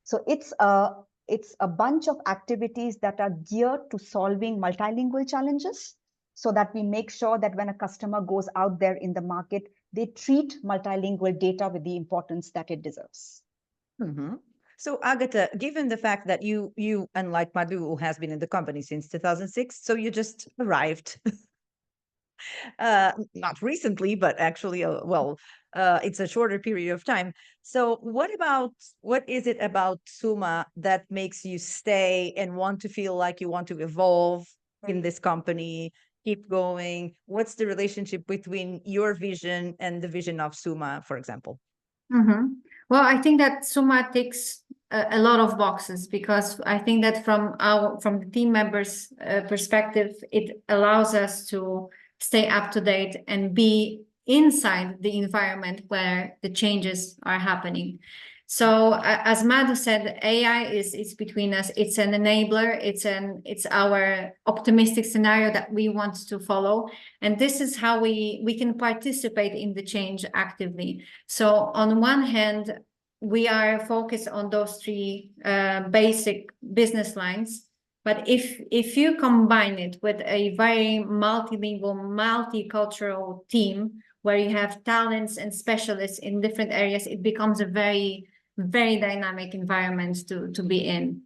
So it's a bunch of activities that are geared to solving multilingual challenges, so that we make sure that when a customer goes out there in the market, they treat multilingual data with the importance that it deserves. So Agata, given the fact that you unlike Madhu, who has been in the company since 2006, so you just arrived not recently, but actually, it's a shorter period of time. So what is it about Summa that makes you stay and want to feel like you want to evolve in this company, keep going? What's the relationship between your vision and the vision of Summa, for example? Well, I think that Summa ticks a lot of boxes, because I think that from the team members' perspective, it allows us to stay up to date and be inside the environment where the changes are happening. So as Madhu said, AI is between us. It's an enabler. It's our optimistic scenario that we want to follow. And this is how we can participate in the change actively. So on one hand, we are focused on those three basic business lines. But if you combine it with a very multilingual, multicultural team where you have talents and specialists in different areas, it becomes a very dynamic environment to be in.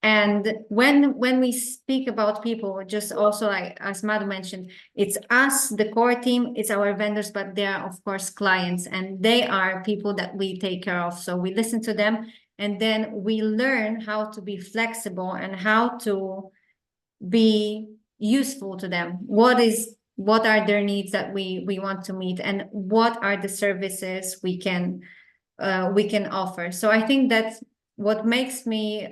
And when we speak about people, just also like as Madhu mentioned, it's us, the core team, it's our vendors, but they are of course clients, and they are people that we take care of. So we listen to them, and then we learn how to be flexible and how to be useful to them. What are their needs that we want to meet, and what are the services we can offer. So I think that's what makes me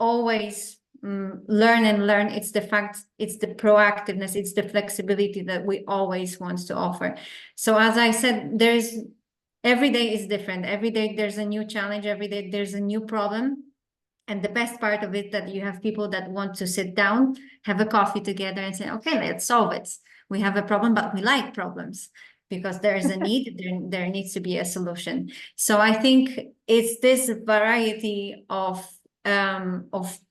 always learn and learn. It's the fact, it's the proactiveness, it's the flexibility that we always want to offer. So as I said, every day is different. Every day there's a new challenge. Every day there's a new problem. And the best part of it that you have people that want to sit down, have a coffee together and say, okay, let's solve it. We have a problem, but we like problems because there is a need, there needs to be a solution. So I think it's this variety of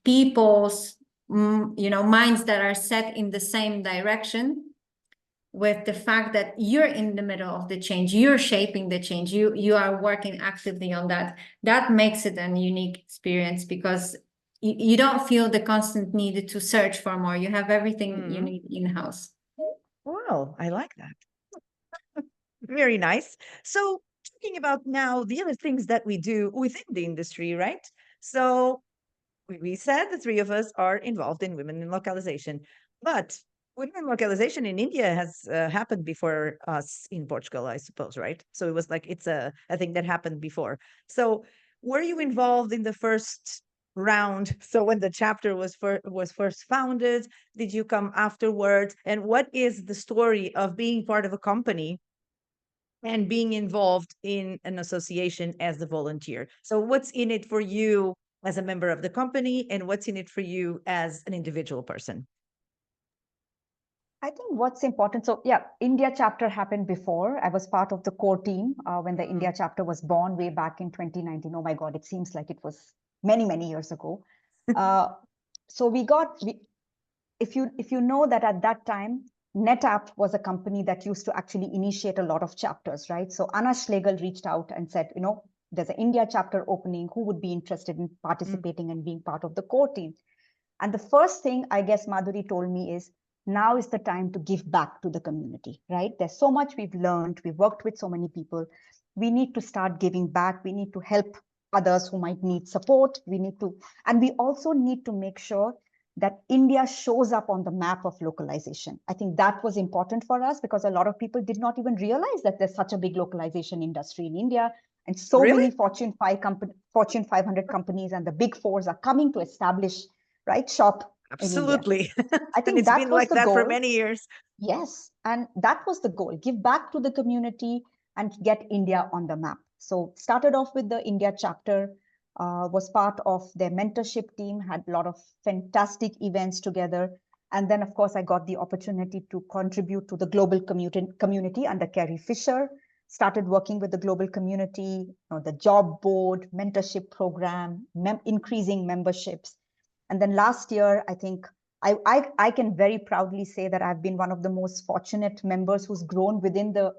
people's, minds that are set in the same direction, with the fact that you're in the middle of the change, you're shaping the change, you are working actively on that. That makes it an unique experience because you don't feel the constant need to search for more. You have everything you need in-house. Wow, I like that. Very nice. So talking about now the other things that we do within the industry, right? So we said the three of us are involved in women in localization, but women in localization in India has happened before us in Portugal, I suppose, right? So it was like it's a thing that happened before. So were you involved in the first round? So when the chapter was first founded, did you come afterwards? And what is the story of being part of a company and being involved in an association as a volunteer? So what's in it for you as a member of the company, and what's in it for you as an individual person? I think what's important, so yeah, India chapter happened before. I was part of the core team when the India chapter was born way back in 2019. Oh my God, it seems like it was many, many years ago. So if you know that at that time, NetApp was a company that used to actually initiate a lot of chapters, right? So Anna Schlegel reached out and said, there's an India chapter opening. Who would be interested in participating and being part of the core team? And the first thing I guess Madhuri told me is, now is the time to give back to the community, right? There's so much we've learned. We've worked with so many people. We need to start giving back. We need to help others who might need support. And we also need to make sure that India shows up on the map of localization. I think that was important for us because a lot of people did not even realize that there's such a big localization industry in India. And so Really? many Fortune 500 companies and the big fours are coming to establish, right, shop in India. Absolutely. I think And it's that been was like the that for goal. many years. Yes, and that was the goal. Give back to the community and get India on the map. So started off with the India chapter, was part of their mentorship team, had a lot of fantastic events together. And then, of course, I got the opportunity to contribute to the global community under Carrie Fisher, started working with the global community, the job board, mentorship program, increasing memberships. And then last year, I think I can very proudly say that I've been one of the most fortunate members who's grown within the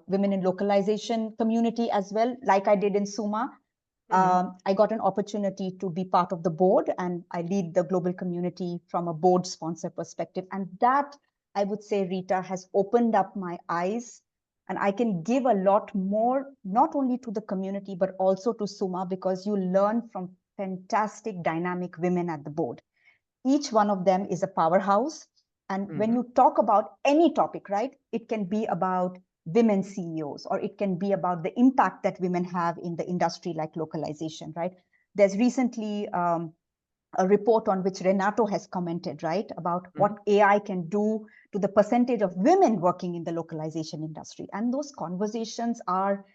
women in localization community as well, like I did in Summa. I got an opportunity to be part of the board, and I lead the global community from a board sponsor perspective. And that, I would say, Rita, has opened up my eyes, and I can give a lot more, not only to the community, but also to Summa, because you learn from fantastic, dynamic women at the board. Each one of them is a powerhouse. And when you talk about any topic, right, it can be about women CEOs, or it can be about the impact that women have in the industry, like localization, right? There's recently a report on which Renato has commented, right, about what AI can do to the percentage of women working in the localization industry. And those conversations are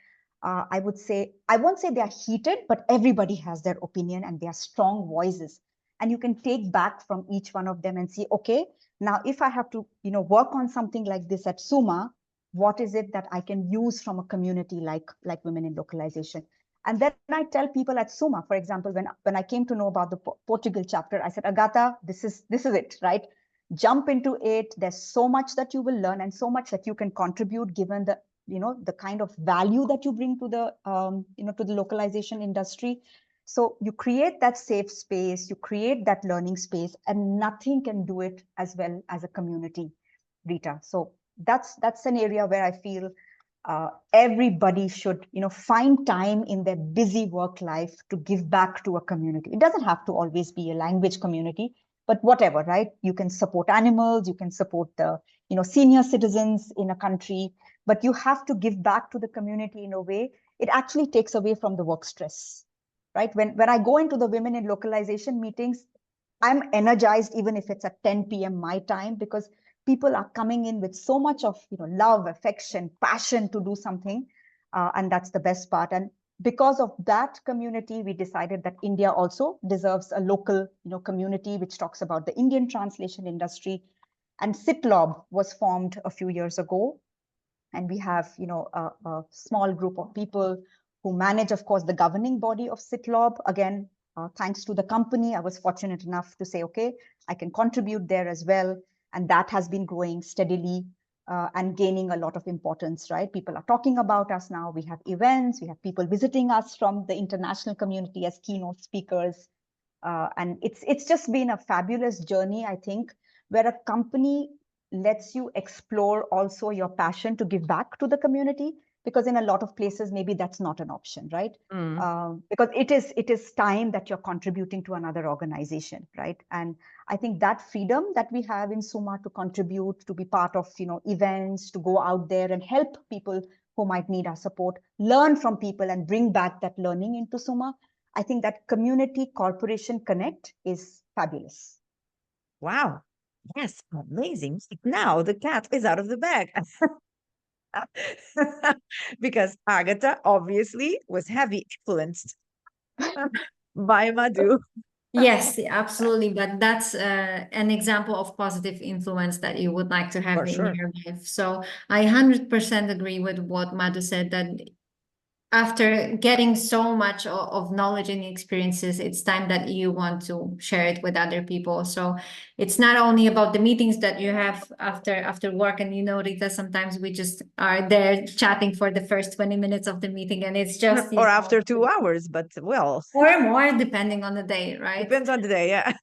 I would say, I won't say they are heated, but everybody has their opinion and they are strong voices. And you can take back from each one of them and see, okay, now if I have to, work on something like this at Summa, what is it that I can use from a community like Women in Localization? And then I tell people at Summa, for example, when I came to know about the Portugal chapter, I said, Agata, this is it, right? Jump into it. There's so much that you will learn and so much that you can contribute given the kind of value that you bring to the localization industry. So you create that safe space, you create that learning space, and nothing can do it as well as a community, Rita. So that's an area where I feel everybody should find time in their busy work life to give back to a community. It doesn't have to always be a language community, but whatever, right? You can support animals, you can support the senior citizens in a country, but you have to give back to the community in a way it actually takes away from the work stress, right? When I go into the Women in Localization meetings, I'm energized even if it's at 10 p.m. my time, because people are coming in with so much of love, affection, passion to do something, and that's the best part. And because of that community, we decided that India also deserves a local community which talks about the Indian translation industry. And SITLOB was formed a few years ago, and we have a small group of people who manage, of course, the governing body of SITLOB. Again, thanks to the company, I was fortunate enough to say, okay, I can contribute there as well. And that has been growing steadily and gaining a lot of importance, right? People are talking about us now. We have events, we have people visiting us from the international community as keynote speakers. And it's just been a fabulous journey, I think, where a company lets you explore also your passion to give back to the community, because in a lot of places maybe that's not an option, right? Because it is time that you're contributing to another organization, right? And I think that freedom that we have in Summa to contribute, to be part of events, to go out there and help people who might need our support, learn from people and bring back that learning into Summa, I think that community corporation connect is fabulous. Wow. Yes, amazing. Now the cat is out of the bag. Because Agatha obviously was heavy influenced by Madhu. Yes, absolutely. But that's an example of positive influence that you would like to have For in sure. your life. So I 100% agree with what Madhu said, that after getting so much of knowledge and experiences, it's time that you want to share it with other people. So it's not only about the meetings that you have after work. And Rita, sometimes we just are there chatting for the first 20 minutes of the meeting, and it's just Or after 2 hours, but well, or more depending on the day, right? depends on the day, yeah.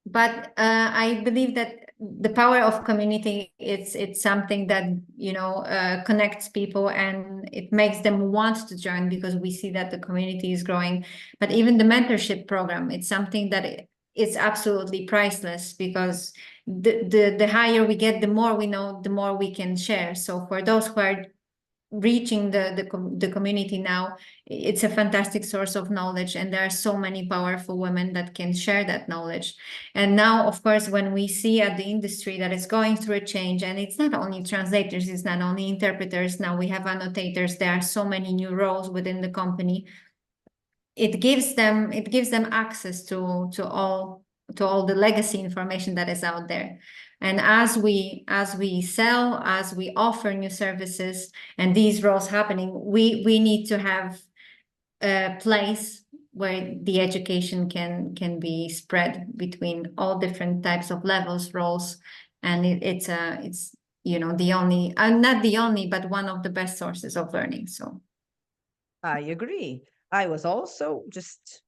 But I believe that the power of community, it's something that connects people, and it makes them want to join, because we see that the community is growing. But even the mentorship program, it's something that it's absolutely priceless, because the higher we get, the more we know, the more we can share. So for those who are reaching the community now, it's a fantastic source of knowledge, and there are so many powerful women that can share that knowledge. And now, of course, when we see at the industry that it's going through a change, and it's not only translators, it's not only interpreters, now we have annotators, there are so many new roles within the company. It gives them access to all the legacy information that is out there. And as we sell, as we offer new services, and these roles happening, we need to have a place where the education can be spread between all different types of levels, roles, and it's the only, not the only, but one of the best sources of learning. So I agree. I was also just,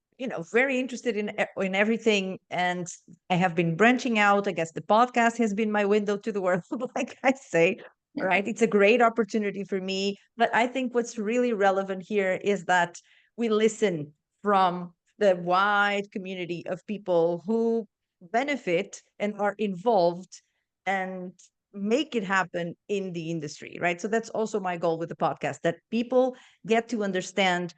very interested in everything, and I have been branching out. I guess the podcast has been my window to the world, like I say. yeah. Right? It's a great opportunity for me. But I think what's really relevant here is that we listen from the wide community of people who benefit and are involved and make it happen in the industry, right? So that's also my goal with the podcast, that people get to understand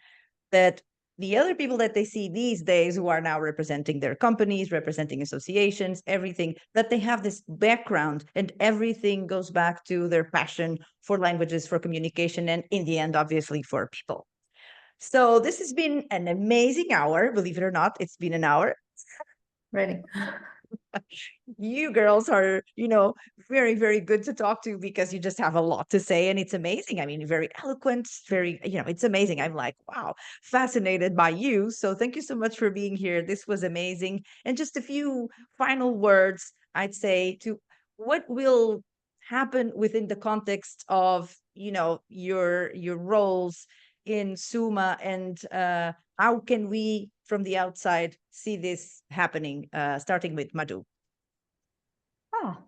that the other people that they see these days who are now representing their companies, representing associations, everything, that they have this background and everything goes back to their passion for languages, for communication, and in the end, obviously, for people. So this has been an amazing hour. Believe it or not, it's been an hour. Really. You girls are, very, very good to talk to because you just have a lot to say and it's amazing. I mean, you're very eloquent, very, it's amazing. I'm like, wow, fascinated by you. So thank you so much for being here. This was amazing. And just a few final words, I'd say, to what will happen within the context of, your roles in Summa, and how can we from the outside see this happening, starting with Madhu?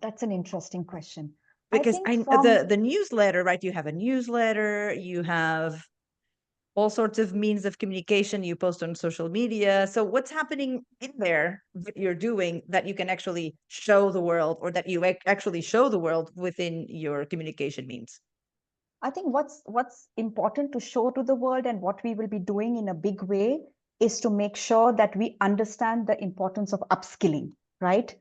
That's an interesting question. Because I think from the newsletter, right? You have a newsletter, you have all sorts of means of communication, you post on social media. So what's happening in there that you're doing that you can actually show the world, or that you actually show the world within your communication means? I think what's important to show to the world, and what we will be doing in a big way, is to make sure that we understand the importance of upskilling, right?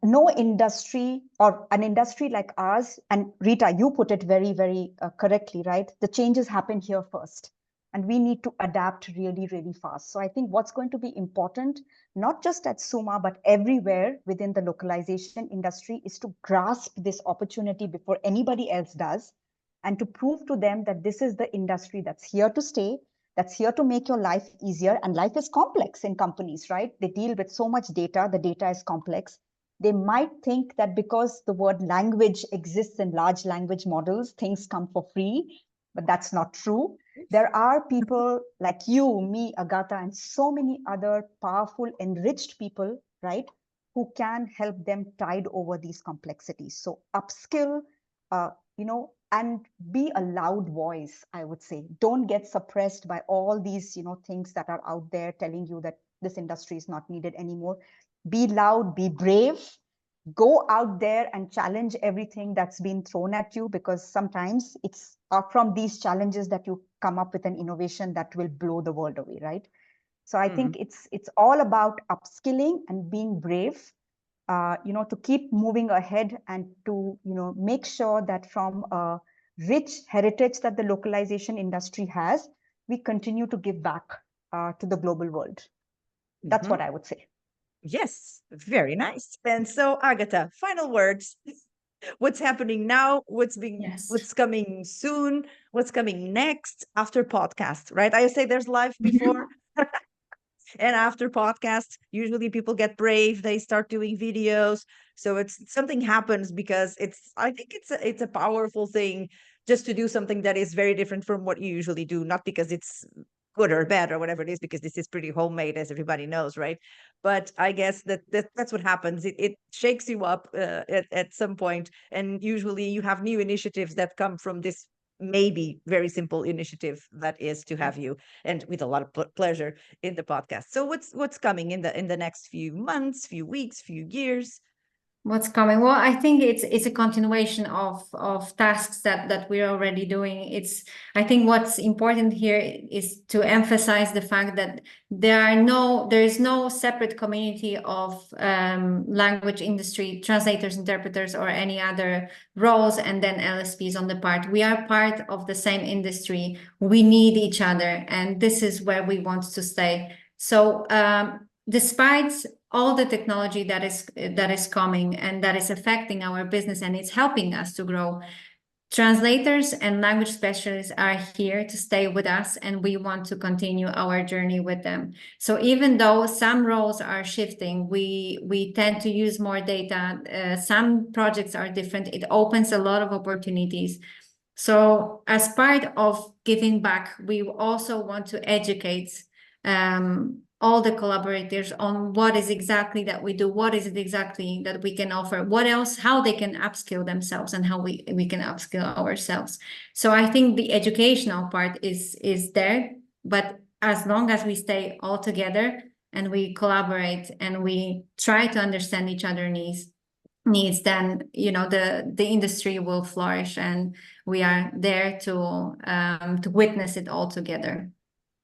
No industry, or an industry like ours, and Rita, you put it very, very correctly, right? The changes happen here first, and we need to adapt really, really fast. So I think what's going to be important, not just at Summa, but everywhere within the localization industry, is to grasp this opportunity before anybody else does, and to prove to them that this is the industry that's here to stay, that's here to make your life easier. And life is complex in companies, right? They deal with so much data, the data is complex. They might think that because the word language exists in large language models, things come for free, but that's not true. There are people like you, me, Agata, and so many other powerful, enriched people, right, who can help them tide over these complexities. So upskill, and be a loud voice, I would say. Don't get suppressed by all these, things that are out there telling you that this industry is not needed anymore. Be loud, be brave, go out there and challenge everything that's been thrown at you, because sometimes it's from these challenges that you come up with an innovation that will blow the world away, right? So I think it's all about upskilling and being brave, to keep moving ahead, and to, make sure that from a rich heritage that the localization industry has, we continue to give back to the global world. That's what I would say. Yes, very nice. And so, Agata, final words. What's happening now? What's coming soon? What's coming next after podcast, right? I say there's life before and after podcast. Usually people get brave, they start doing videos. So it's something happens because I think it's a powerful thing just to do something that is very different from what you usually do, not because it's good or bad or whatever it is, because this is pretty homemade, as everybody knows, right? But I guess that's what happens. It shakes you up at some point, and usually you have new initiatives that come from this maybe very simple initiative that is to have you, and with a lot of pleasure, in the podcast. So what's coming in the next few months, few weeks, few years? What's coming? Well, I think it's a continuation of tasks that we're already doing. I think what's important here is to emphasize the fact that there is no separate community of language industry translators, interpreters, or any other roles, and then LSPs on the part. We are part of the same industry. We need each other, and this is where we want to stay. So despite all the technology that is coming and that is affecting our business and it's helping us to grow, translators and language specialists are here to stay with us, and we want to continue our journey with them. So even though some roles are shifting, we tend to use more data. Some projects are different. It opens a lot of opportunities. So as part of giving back, we also want to educate all the collaborators on what is exactly that we do, what is it exactly that we can offer, what else, how they can upskill themselves, and how we can upskill ourselves. So I think the educational part is there, but as long as we stay all together and we collaborate and we try to understand each other's needs, then the industry will flourish, and we are there to witness it all together.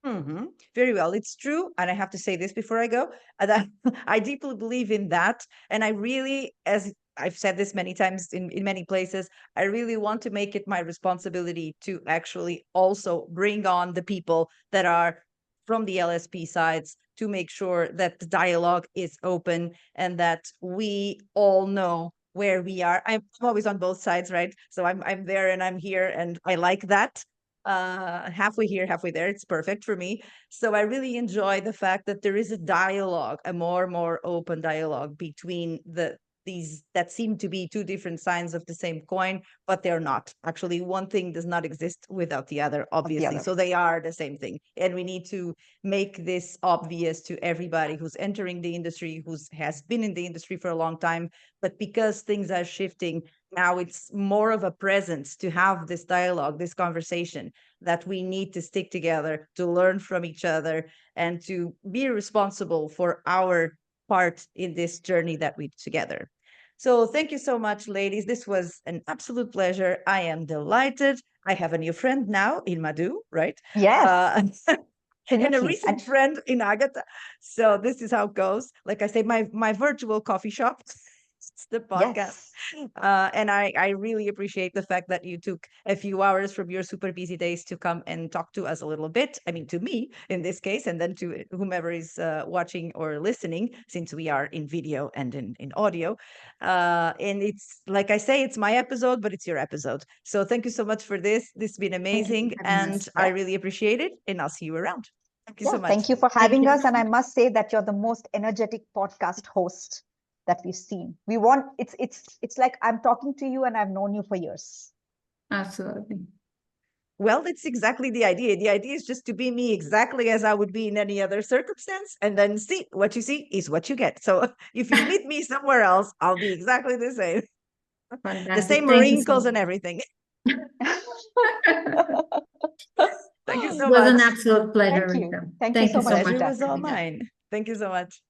Very well. It's true. And I have to say this before I go, that I deeply believe in that. And I really, as I've said this many times in many places, I really want to make it my responsibility to actually also bring on the people that are from the LSP sides to make sure that the dialogue is open and that we all know where we are. I'm always on both sides, right? So I'm there and I'm here, and I like that. Halfway here, halfway there. It's perfect for me. So I really enjoy the fact that there is a dialogue, a more open dialogue between these that seem to be two different sides of the same coin, but they're not. Actually, one thing does not exist without the other, obviously. So they are the same thing. And we need to make this obvious to everybody who's entering the industry, has been in the industry for a long time. But because things are shifting, now it's more of a presence to have this dialogue, this conversation, that we need to stick together, to learn from each other, and to be responsible for our part in this journey that we together. So thank you so much, ladies. This was an absolute pleasure. I am delighted. I have a new friend now in Madhu, right? Yes. And a recent friend in Agata. So this is how it goes. Like I say, my virtual coffee shop. It's the podcast. Yes. And I really appreciate the fact that you took a few hours from your super busy days to come and talk to us a little bit. I mean, to me in this case, and then to whomever is watching or listening, since we are in video and in audio. And it's like I say, it's my episode, but it's your episode. So thank you so much for this. This has been amazing, and I really appreciate it. And I'll see you around. Thank you so much. Thank you for having us. And I must say that you're the most energetic podcast host that we've seen. We want it's like I'm talking to you and I've known you for years. Absolutely. Well, that's exactly the idea. The idea is just to be me exactly as I would be in any other circumstance, and then see what you see is what you get. So if you meet me somewhere else, I'll be exactly the same. Fantastic. The same wrinkles and everything. Thank you so much. It was an absolute pleasure. Thank you. Rita. Thank you so much. Pleasure Rita. was all mine. Thank you so much.